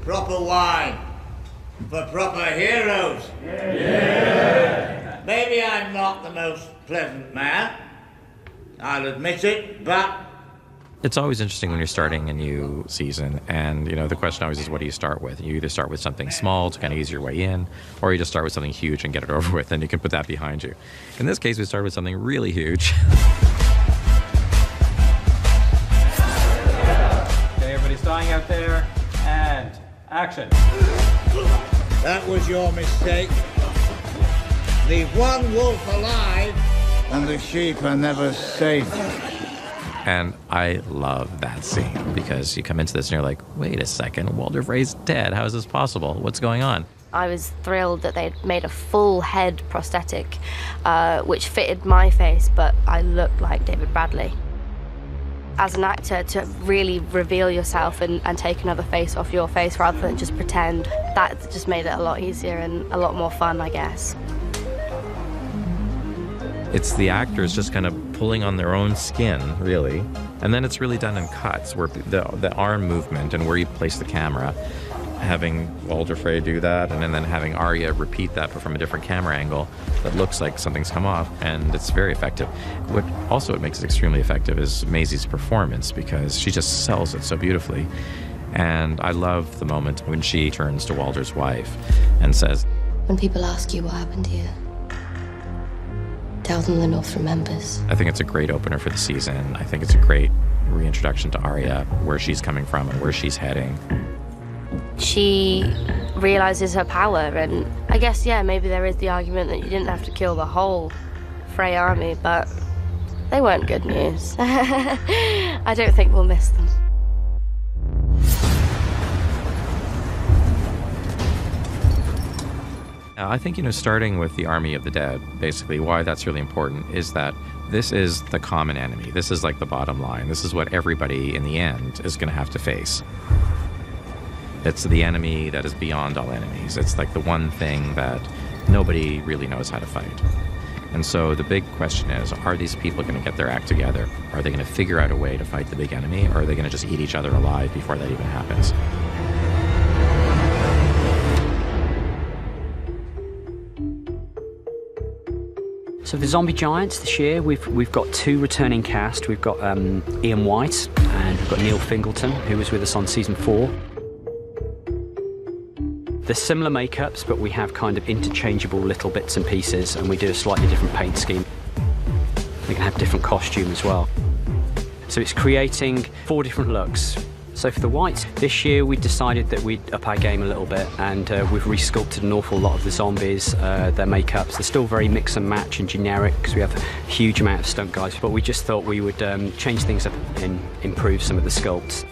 proper wine for proper heroes. Yeah. Maybe I'm not the most pleasant man, I'll admit it, but... It's always interesting when you're starting a new season, and the question always is, what do you start with? You either start with something small to kind of ease your way in, or you just start with something huge and get it over with, and you can put that behind you. In this case, we started with something really huge. Okay, everybody starting out there, and action. That was your mistake. Leave one wolf alive, and the sheep are never safe. And I love that scene, because you come into this and you're like, wait a second, Walder Frey's dead. How is this possible? What's going on? I was thrilled that they'd made a full head prosthetic, which fitted my face, but I looked like David Bradley. As an actor, to really reveal yourself and take another face off your face rather than just pretend, that just made it a lot easier and a lot more fun, I guess. It's the actors just kind of pulling on their own skin, really. And then it's really done in cuts, where the arm movement and where you place the camera, having Walder Frey do that, and then having Arya repeat that but from a different camera angle that looks like something's come off, and it's very effective. What makes it extremely effective is Maisie's performance, because she just sells it so beautifully. And I love the moment when she turns to Walder's wife and says, "When people ask you what happened here, tell them the North remembers." I think it's a great opener for the season. I think it's a great reintroduction to Arya, where she's coming from and where she's heading. She realizes her power, and I guess, yeah, maybe there is the argument that you didn't have to kill the whole Frey army, but they weren't good news. I don't think we'll miss them. I think, starting with the Army of the Dead, basically why that's really important is that this is the common enemy. This is like the bottom line. This is what everybody in the end is going to have to face. It's the enemy that is beyond all enemies. It's like the one thing that nobody really knows how to fight. And so the big question is, are these people going to get their act together? Are they going to figure out a way to fight the big enemy, or are they going to just eat each other alive before that even happens? So for Zombie Giants this year, we've got 2 returning cast. We've got Ian White, and we've got Neil Fingleton, who was with us on season 4. They're similar makeups, but we have kind of interchangeable little bits and pieces, and we do a slightly different paint scheme. We can have different costume as well. So it's creating 4 different looks. So for the Whites, this year we decided that we'd up our game a little bit, and we've resculpted an awful lot of the zombies, their makeups. They're still very mix and match and generic, because we have a huge amount of stunt guys, but we just thought we would change things up and improve some of the sculpts.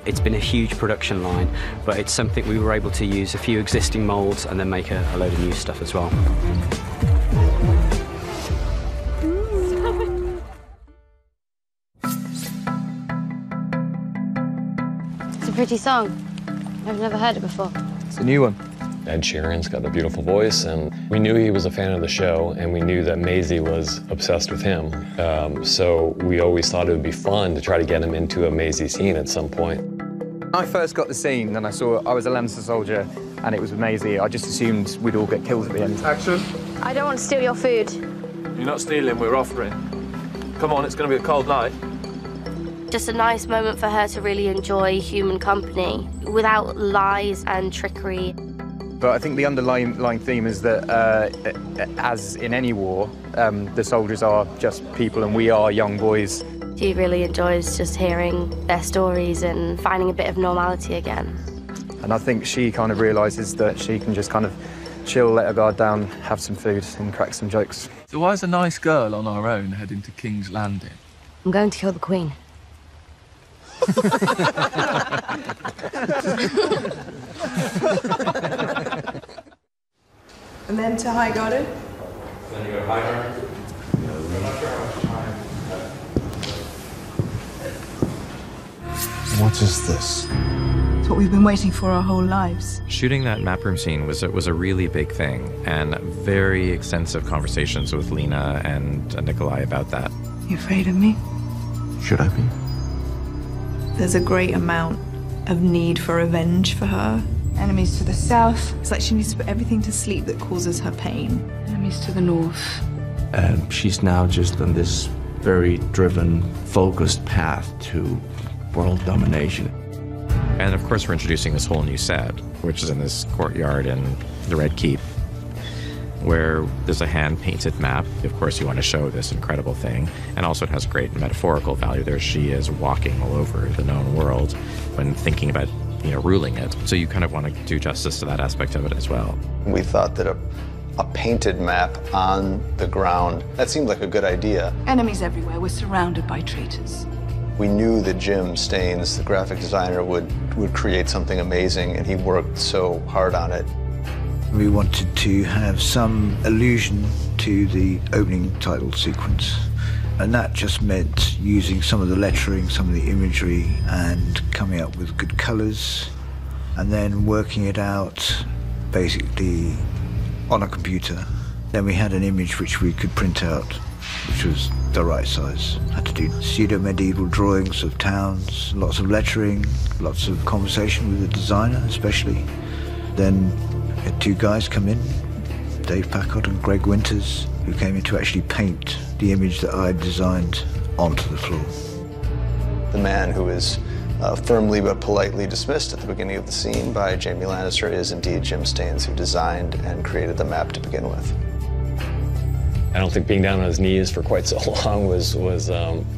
It's been a huge production line, but it's something we were able to use a few existing moulds and then make a load of new stuff as well. It's a pretty song. I've never heard it before. It's a new one. Ed Sheeran's got a beautiful voice, and we knew he was a fan of the show, and we knew that Maisie was obsessed with him. So we always thought it would be fun to try to get him into a Maisie scene at some point. When I first got the scene and I was a Lannister soldier and it was with Maisie, I just assumed we'd all get killed at the end. Action. I don't want to steal your food. You're not stealing, we're offering. Come on, it's going to be a cold night. Just a nice moment for her to really enjoy human company without lies and trickery. But I think the underlying theme is that, as in any war, the soldiers are just people and we are young boys. She really enjoys just hearing their stories and finding a bit of normality again. And I think she kind of realises that she can just kind of chill, let her guard down, have some food and crack some jokes. So why is a nice girl on our own heading to King's Landing? I'm going to kill the Queen. And then to Highgarden? Then you go to Highgarden? I'm not sure how much time. What is this? It's what we've been waiting for our whole lives. Shooting that map room scene was a really big thing, and very extensive conversations with Lena and Nikolai about that. You afraid of me? Should I be? There's a great amount of need for revenge for her. Enemies to the south. It's like she needs to put everything to sleep that causes her pain. Enemies to the north. And she's now just on this very driven, focused path to world domination. And of course we're introducing this whole new set, which is in this courtyard in the Red Keep, where there's a hand-painted map. Of course you want to show this incredible thing, and also it has great metaphorical value. There she is walking all over the known world when thinking about, you know, ruling it. So you kind of want to do justice to that aspect of it as well. We thought that a painted map on the ground, that seemed like a good idea. Enemies everywhere. We're surrounded by traitors. We knew that Jim Staines, the graphic designer, would create something amazing, and he worked so hard on it. We wanted to have some allusion to the opening title sequence, and that just meant using some of the lettering, some of the imagery, and coming up with good colors, and then working it out basically on a computer. Then we had an image which we could print out, which was the right size. Had to do pseudo-medieval drawings of towns, lots of lettering, lots of conversation with the designer especially. Then we had two guys come in, Dave Packard and Greg Winters, who came in to actually paint the image that I had designed onto the floor. The man who is firmly but politely dismissed at the beginning of the scene by Jamie Lannister is indeed Jim Staines, who designed and created the map to begin with. I don't think being down on his knees for quite so long was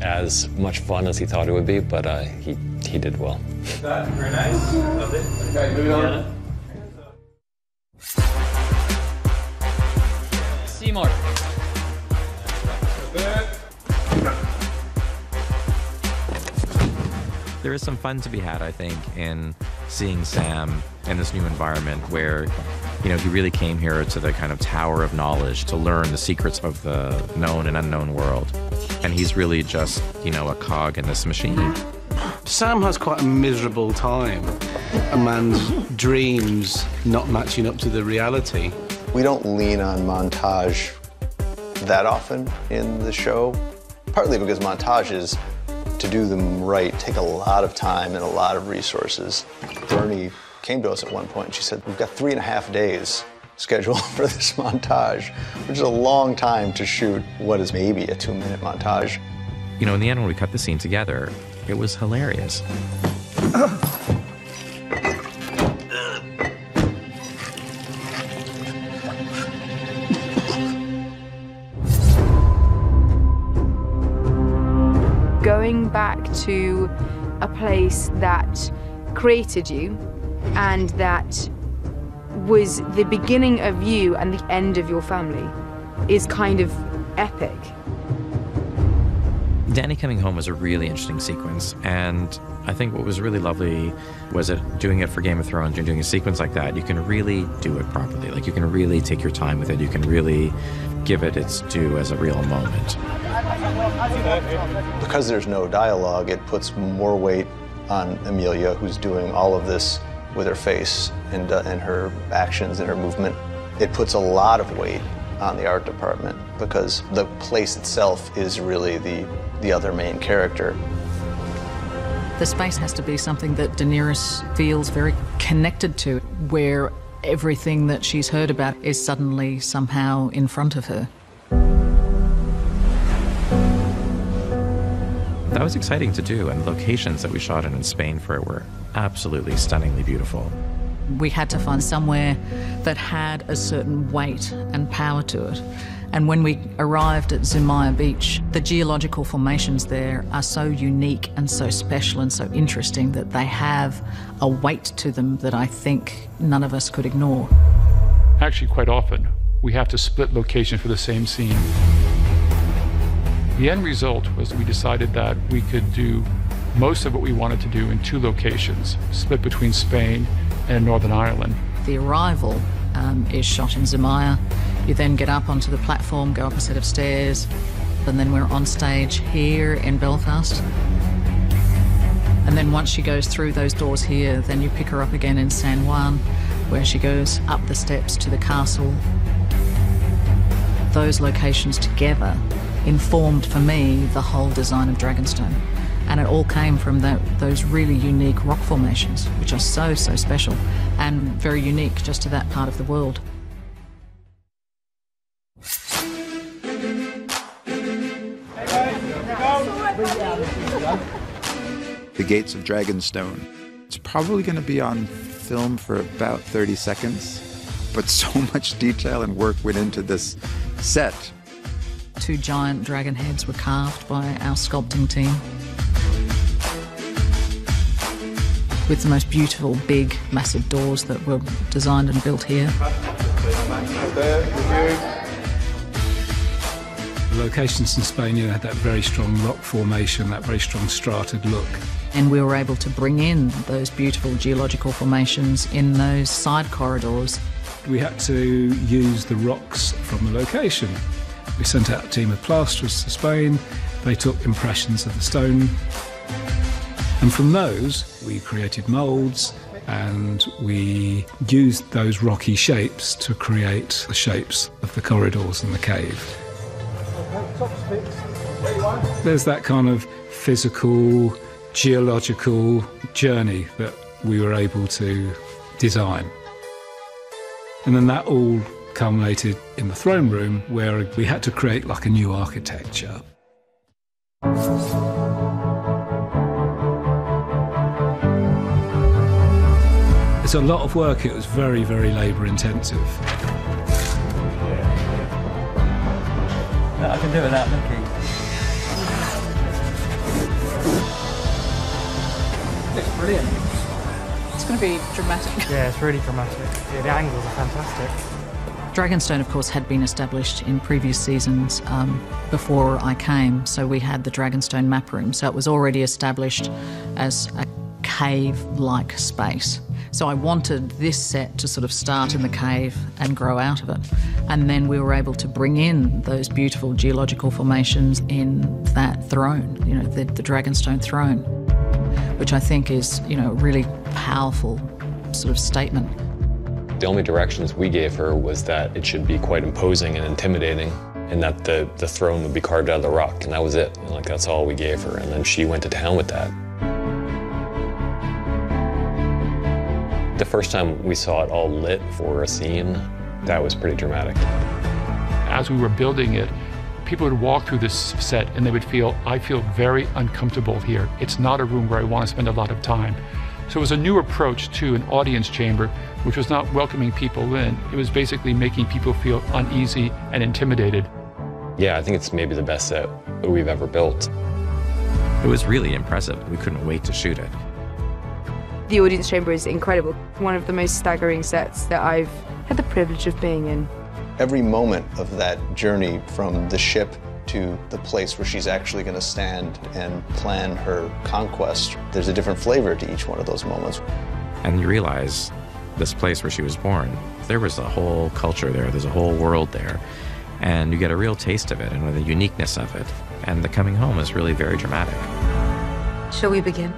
as much fun as he thought it would be, but he did well. That, very nice. Loved it. Okay, moving on. Seymour. There is some fun to be had, I think, in seeing Sam in this new environment where, you know, he really came here to the kind of tower of knowledge to learn the secrets of the known and unknown world. And he's really just, you know, a cog in this machine. Sam has quite a miserable time. A man's dreams not matching up to the reality. We don't lean on montage that often in the show, partly because montages, to do them right, take a lot of time and a lot of resources. Bernie came to us at one point and she said, we've got 3.5 days scheduled for this montage, which is a long time to shoot what is maybe a 2-minute montage. You know, in the end, when we cut the scene together, it was hilarious. Going back to a place that created you and that was the beginning of you and the end of your family is kind of epic. Danny coming home was a really interesting sequence, and I think what was really lovely was that doing it for Game of Thrones and doing a sequence like that, you can really do it properly. Like, you can really take your time with it. You can really give it its due as a real moment. Because there's no dialogue, it puts more weight on Amelia, who's doing all of this with her face and her actions and her movement. It puts a lot of weight on the art department because the place itself is really the other main character. The space has to be something that Daenerys feels very connected to, where everything that she's heard about is suddenly somehow in front of her. That was exciting to do, and the locations that we shot in Spain for it were absolutely stunningly beautiful. We had to find somewhere that had a certain weight and power to it. And when we arrived at Zumaia Beach, the geological formations there are so unique and so special and so interesting that they have a weight to them that I think none of us could ignore. Actually, quite often, we have to split location for the same scene. The end result was we decided that we could do most of what we wanted to do in 2 locations, split between Spain and Northern Ireland. The arrival is shot in Zumaia. You then get up onto the platform, go up a set of stairs, and then we're on stage here in Belfast. And then once she goes through those doors here, then you pick her up again in San Juan, where she goes up the steps to the castle. Those locations together informed for me the whole design of Dragonstone. And it all came from those really unique rock formations, which are so, so special and very unique just to that part of the world. The Gates of Dragonstone. It's probably going to be on film for about 30 seconds, but so much detail and work went into this set. 2 giant dragon heads were carved by our sculpting team, with the most beautiful, big, massive doors that were designed and built here. The locations in Spain, had that very strong rock formation, that very strong strated look. And we were able to bring in those beautiful geological formations in those side corridors. We had to use the rocks from the location. We sent out a team of plasterers to Spain. They took impressions of the stone. And from those, we created moulds, and we used those rocky shapes to create the shapes of the corridors in the cave. There's that kind of physical, geological journey that we were able to design. And then that all culminated in the throne room, where we had to create like a new architecture. It's a lot of work. It was very, very labour intensive. I can do it without looking. Looks brilliant. It's going to be dramatic. Yeah, it's really dramatic. Yeah, the angles are fantastic. Dragonstone, of course, had been established in previous seasons before I came, so we had the Dragonstone map room, so it was already established as a cave-like space. So I wanted this set to sort of start in the cave and grow out of it. And then we were able to bring in those beautiful geological formations in that throne, the Dragonstone throne, which I think is, a really powerful sort of statement. The only directions we gave her was that it should be quite imposing and intimidating, and that the throne would be carved out of the rock, and that was it. And that's all we gave her, and then she went to town with that. The first time we saw it all lit for a scene, that was pretty dramatic. As we were building it, people would walk through this set and they would feel, I feel very uncomfortable here. It's not a room where I want to spend a lot of time. So it was a new approach to an audience chamber, which was not welcoming people in. It was basically making people feel uneasy and intimidated. Yeah, I think it's maybe the best set that we've ever built. It was really impressive. We couldn't wait to shoot it. The audience chamber is incredible. One of the most staggering sets that I've had the privilege of being in. Every moment of that journey from the ship to the place where she's actually going to stand and plan her conquest, there's a different flavor to each one of those moments. And you realize this place where she was born, there was a whole culture there, there's a whole world there, and you get a real taste of it and the uniqueness of it. And the coming home is really very dramatic. Shall we begin?